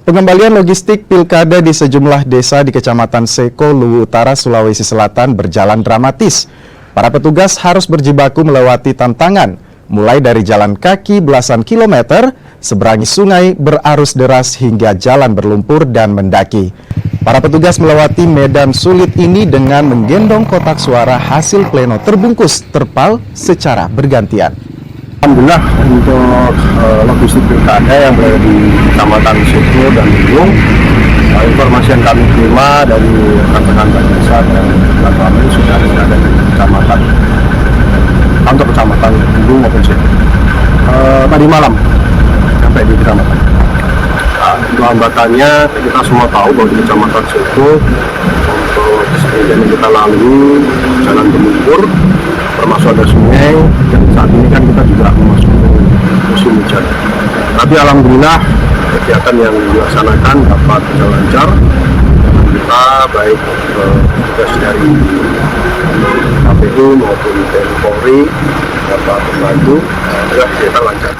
Pengembalian logistik pilkada di sejumlah desa di Kecamatan Seko, Luwu Utara, Sulawesi Selatan berjalan dramatis. Para petugas harus berjibaku melewati tantangan, mulai dari jalan kaki belasan kilometer, seberangi sungai berarus deras hingga jalan berlumpur dan mendaki. Para petugas melewati medan sulit ini dengan menggendong kotak suara hasil pleno terbungkus terpal secara bergantian. Alhamdulillah untuk logistik pilkada yang berada di Kecamatan Seko dan Luwu, informasi yang kami terima dari rekan-rekan desa dan kami sudah ada di kecamatan kantor kecamatan Luwu maupun Seko. Tadi malam sampai di kecamatan. Untuk hambatannya kita semua tahu bahwa di Kecamatan Seko untuk yang kita lalui jalan berlumpur, termasuk ada sungai, dan saat ini kan kita juga memasuki musim hujan. Tapi alhamdulillah kegiatan yang dilaksanakan dapat berjalan lancar. Kita baik tugas dari KPU maupun TNI Polri dapat membantu agar kegiatan lancar.